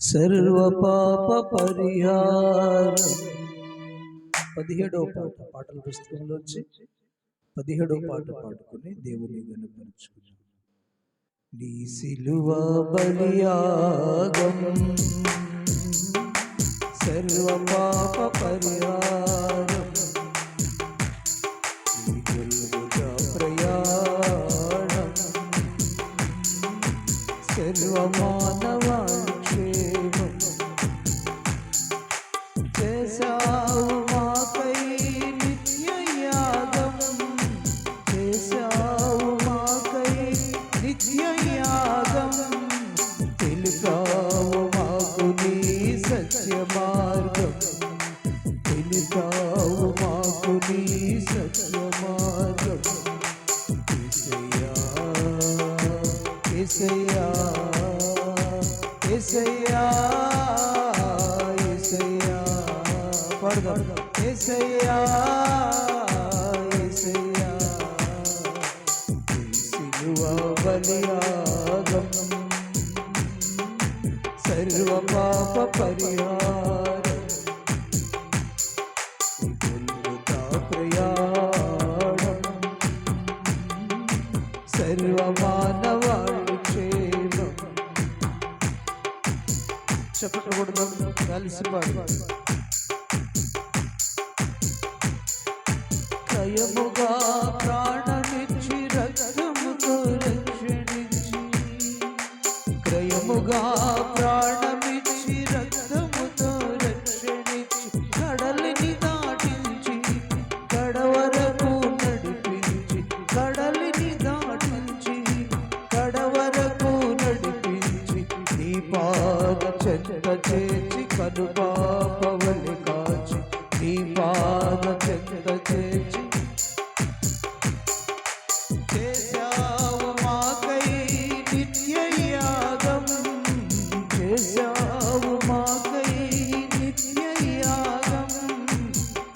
సర్వ పాప పరిహారం. 17వ పాట, పాటల పుస్తకంలోంచి 17వ పాట పాడుకుని దేవుని గణపరచుకున్నాం. నీ సిలువ బలియాగం సర్వ పాప పరిహారం. నీ గొల్గొతా ప్రయాణం సర్వ మానవాళి క్షేమం. చేశావు మాకై నిత్య యాగం, చేశావు మాకై నిత్య యాగం. తెలిపావు మాకు నీ సత్య మార్గం, తెలిపావు మాకు నీ సత్య మార్గం. యేసయ్యా యేసయ్యా యేసయ్యా పాడదాం. యేసయ్యా యేసయ్యా సిలువ బలియాగం సర్వ పాప పరిహారం. గొల్గొతా ప్రయాణం సర్వ మానవాళి క్షేమం. చెప్పకూడదు, కలిసి పాడు. క్రయముగా ప్రాణమిచ్చి రక్తముతో రక్షణించి, క్రయముగా ప్రాణమిచ్చి రక్తముతో రక్షణించి, కడలిని దాటించి కడవరకు నడిపించి, కడలిని దాటించి కడవరకు నడిపించి, నీ పాద చెంత చేర్చి కనుపాపవలి కాచి, నీ పాద చెంత చేర్చి. చేశావు మాకై నిత్య యాగం, చేశావు మాకై నిత్య యాగం.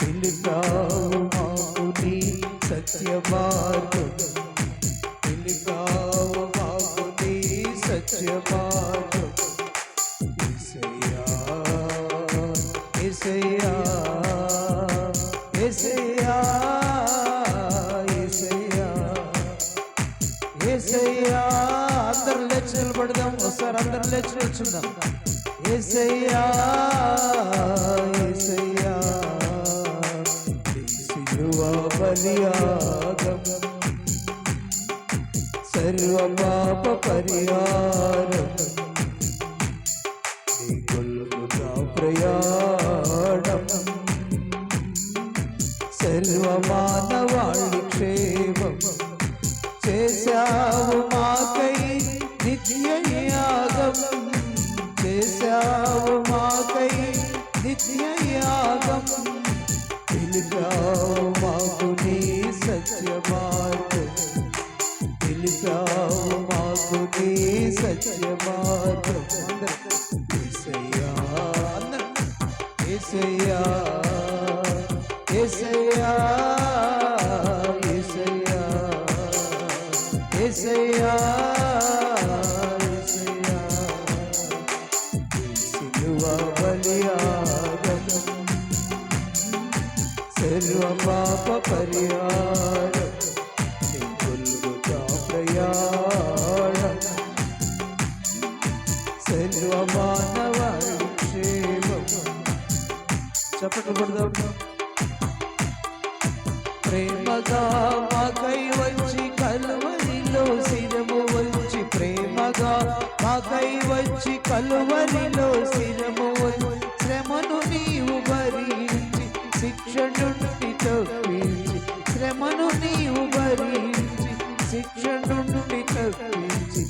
తెలిపావు మాకు నీ సత్య మార్గం, తెలిపావు మాకు నీ సత్య మార్గం. యేసయ్యా యేసయ్యా యేసయ్యా యేసయ్యా యేసయ్యా. అందరు లేచి నిలబడదాం ఒకసారి, అందరు లేచి నిల్చుందాం. యేసయ్యా యేసయ్యా సిలువ బలియాగం సర్వ పాప పరిహారం. నీ గొల్గొతా ప్రయాణం సర్వ మానవాళి క్షేమం. చేశావు మాకై నిత్య యాగం, చేశావు మాకై నిత్య యాగం. తెలిపావు మాకు నీ సత్య మార్గం, తెలిపావు మాకు నీ సత్య మార్గం. యేసయ్యా యేసయ్యా యేసయ్యా యేసయ్యా యేసయ్యా యేసయ్యా. సిలువ బలియాగం సర్వ పాప పరిహారం. నీ గొల్గొతా ప్రయాణం సర్వ మానవాళి క్షేమం. చప్పట్లు కొడదాం. ప్రేమగా మాకై వచ్చి కలువరిలో శిరము వంచి, ప్రేమగా మాకై వచ్చి కలువరిలో శిరము వంచి, శ్రమను నీవు భరించి శిక్ష నుండి తప్పించి, శ్రమను నీవు భరించి శిక్ష నుండి తప్పించి.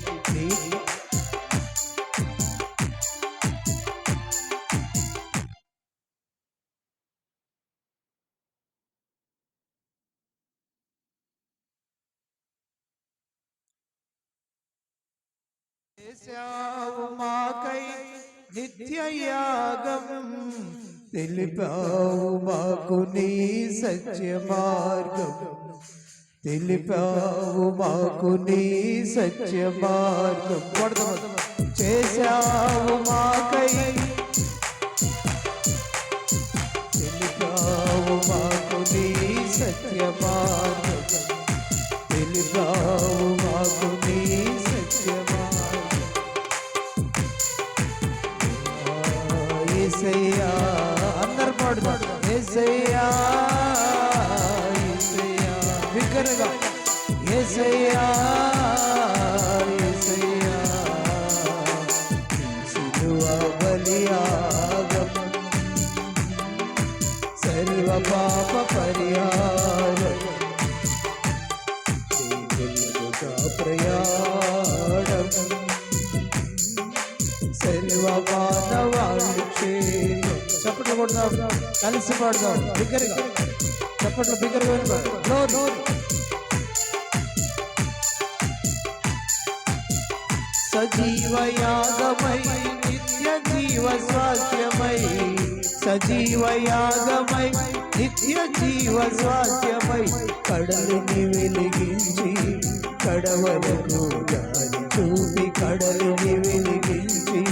చేశావు మాకై నిత్య యాగం, తెలిపావు మాకు నీ సత్య మార్గం. తెలిపావు మాకు నీ సత్య మార్గం, చేశావు మాకై, తెలిపావు మాకు నీ సత్య మార్గం, తెలిపావు మాకు నీ సత్య మార్గం. యేసయ్యా అందరు పాడుతాడు, యేసయ్యా యేసయ్యా బిగ్గరగా, యేసయ్యా యేసయ్యా సిలువ బలియాగం, సర్వ పాప పరిహారం, దేవునిగా ప్రయాణం, సర్వ మానవాళి క్షేమం. చప్పట్లు కొడదాం, కలిసి పాడదాం బిగ్గరగా, చప్పట్లు బిగ్గరగా వినపడు. సజీవ యాగమై నిత్య జీవ స్వాస్థ్యమై, సజీవ యాగమై నిత్య జీవ స్వాస్థ్యమై, కడలిని వెలిగించి కడవరకు దారి చూపి, కడలిని వెలిగించి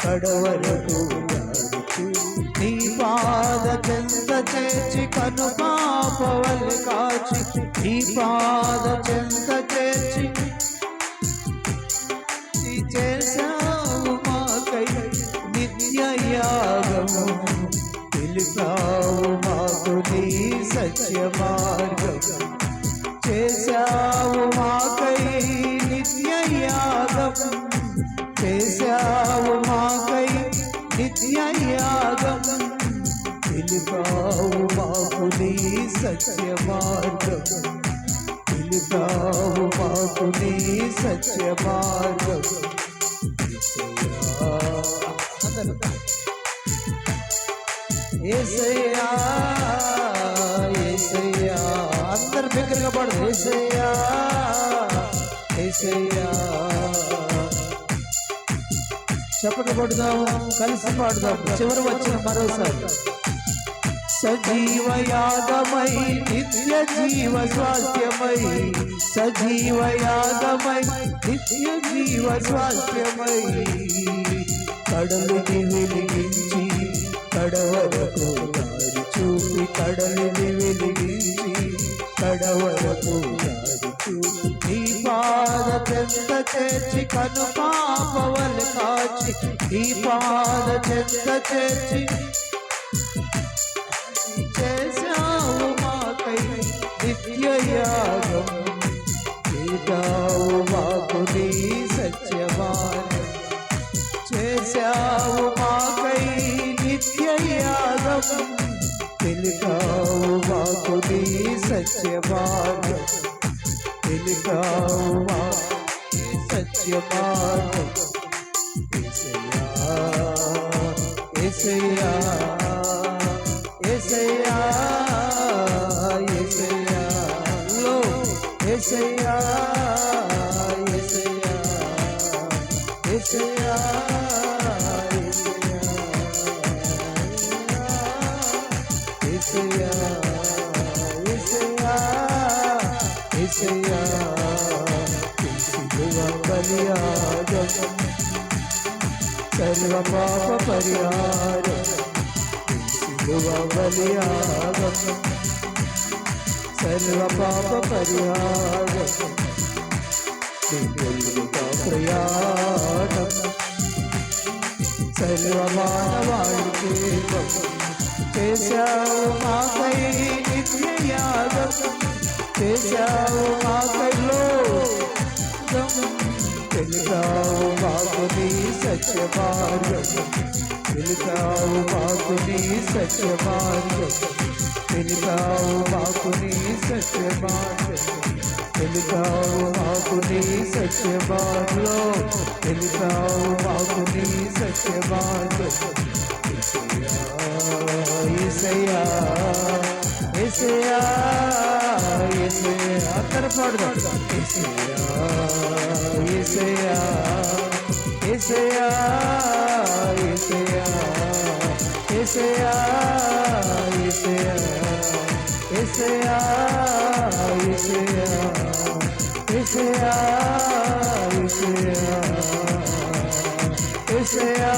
కడవరకు దారి చూపి, నీ పాద చెంత చేర్చి కను పాపవల్ కాచి, నీ పాద చెంత చేర్చి చేశావు మాకై నిత్య యాగము, తెలిపావు మాకు నీ సత్య మార్గం, చేశావు మాకై నిత్య యాగం, చేశావు మాకై నిత్య యాగం, తెలిపావు మాకు నీ సత్య మార్గం, తెలిపావు మాకు నీ సత్య మార్గం. యేసయ్యా యేసయ్యా అందరు బిగ్గరగా పాడు, యేసయ్యా యేసయ్యా చప్పట్లు కొడదాం, కలిసి పాడుదాం. చివరి వచ్చిన మరోసారి, సజీవ యాగమై నిత్య జీవ స్వాస్థ్యమై, సజీవ యాగమై నిత్య జీవ స్వాస్థ్యమై, కడలిని వెలిగించి కడవరకు దారి చూపి, కడలిని వెలిగించి కడవరకు దారి చూపి, నీ పాద చెంత చేర్చి కను పాపవల్ కాచి, నీ పాద చెంత చేర్చి చేశావు మాకై నిత్య యాగం, చేశావు మాకు నీ సత్య మార్గం, చేశావు మాకై నిత్య యాగం, తెలిపావు మాకు నీ సత్య మార్గం, తెలిపావు మాకు నీ సత్య మార్గం. యేసయ్యా యేసయ్యా యేసయ్యా లో యేసయ్యా యేసయ్యా యేసయ్యా యేసయ్యా యేసయ్యా యేసయ్యా సిలువ బలియాగం, సర్వ పాప పరిహారం, సిలువ బలియాగం, సర్వ పాప పరిహారం, దేవునిగా ప్రయాణం, సర్వ మానవాళి క్షేమం, చేశావు మాకై నిత్య యాగం, చేశావు మాకై లోకం, తెలిపావు మాకు నీ సత్య మార్గం, తెలిపావు మాకు నీ సత్య మార్గం, తెలిపావు మాకు నీ సత్య మార్గం, తెలిపావు మాకు నీ సత్య మార్గం, తెలిపావు మాకు నీ సత్య మార్గం. యేసయ్యా యేసయ్యా యేసయ్యా అందరూ పాడుదాం. యేసయ్యా యేసయ్యా యేసయ్యా యేసయ్యా యేసయ్యా యేసయ్యా యేసయ్యా యేసయ్యా యేసయ్యా యేసయ్యా యేసయ్యా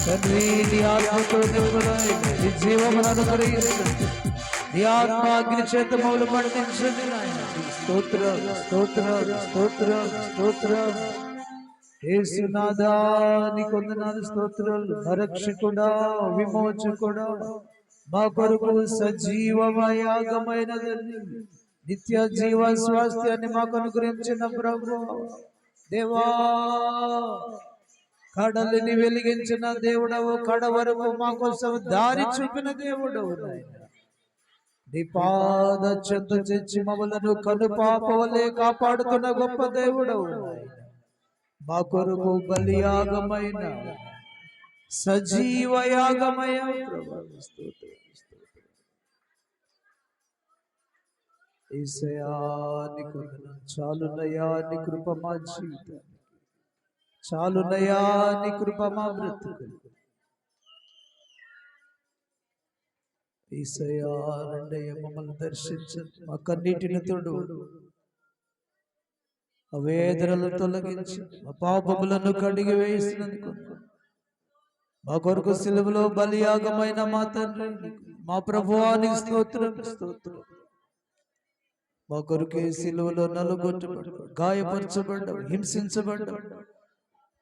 తండ్రి నీ ఆత్మతో నీ జీవమును అనుగ్రహించండి. నీ ఆత్మాగ్ని చేత మమ్మల్ని పండించండి నాయన. స్తోత్రం స్తోత్రం స్తోత్రం స్తోత్రం. యేసునాథా నీకు వందనాలు స్తోత్రాలు. రక్షకుడా విమోచకుడా మా కొరకు సజీవమయాగమైనదని నిత్య జీవ స్వాస్థ్యాన్ని మాకు అనుగ్రహించిన ప్రభువా దేవా, కడలిని వెలిగించిన దేవుడవు, కడ వరకు మా కోసం దారి చూపిన దేవుడవు నాయన. నీ పాద చెంత తెచ్చి మమ్మలను కను పాపవలే కాపాడుతున్న గొప్ప దేవుడవు నాయన. మా కొరకు బలియాగమైన సజీవ యాగమయ చాలునయా నీ కృప మా జీవితాన్ని, చాలునయా నీ కృప మా బ్రతుకు. యేసయ్యా రండయ్య మమ్మల్ని దర్శించండి, మా కన్నీటిని తోడు, ఆ వేదనలు తొలగించి మా పాపములను కడిగి వేసినందుకు, మా కొరకు సిలువలో బలియాగమైన మా తండ్రి మా ప్రభువానికి స్తోత్రం స్తోత్రం. మా కొరకే సిలువలో నలుగొట్టబడ్డావు, గాయపరచబడ్డావు, హింసించబడ్డావు.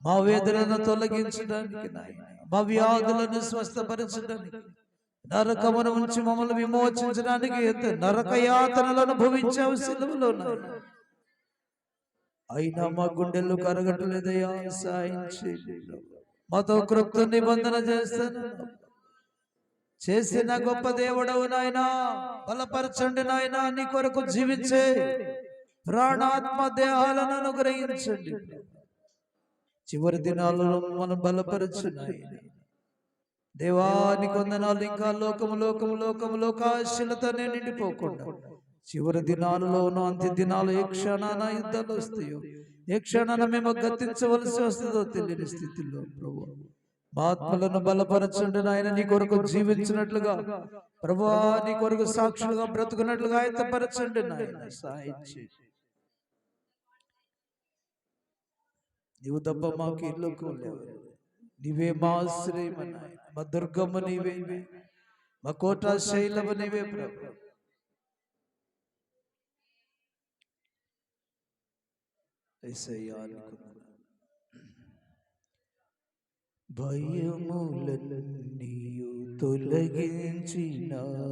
మా వేదనను తొలగించడానికి నాయన, మా వ్యాధులను స్వస్థపరచడానికి, నరకమును నుంచి మమ్మల్ని విమోచించడానికి నరక యాతనలను భవించావు సిలువలో. అయినా మా గుండెలు కరగట్లేదయ్యా, సాయం చేయండి. మాతో కృప్త నిబంధన చేసిన గొప్ప దేవుడవు నాయనా, బలపరచండి నాయనా. నీ కొరకు జీవించే ప్రాణాత్మ దేహాలను అనుగ్రహించండి. చివరి దినాలలో మనం బలపరచు నాయనా. దేవానికి వందనాలు. ఇంకా లోకములోకాశలతో నిండిపోకుండా చివరి దినాలలోనూ అంత్య దినాలు ఏ క్షణాన యుద్ధాలు వస్తాయో, ఏ క్షణాన మేము గతించవలసి వస్తుందో తెలియని స్థితిలో ప్రభు మా ఆత్మలను బలపరచండి నాయన. నీ కొరకు జీవించినట్లుగా ప్రభువా, నీ కొరకు సాక్షులుగా బ్రతుకున్నట్లుగా ఆయత్తపరచండి నాయన. సాయం చేయండి. నీవు తప్ప మాకు ఇల్లు నీవే మా ఆశ్రయం, మా దుర్గమ్మ నీవే, మా కోట శైలము నీవే ప్రభు. భయములన్నీయు తొలగించిన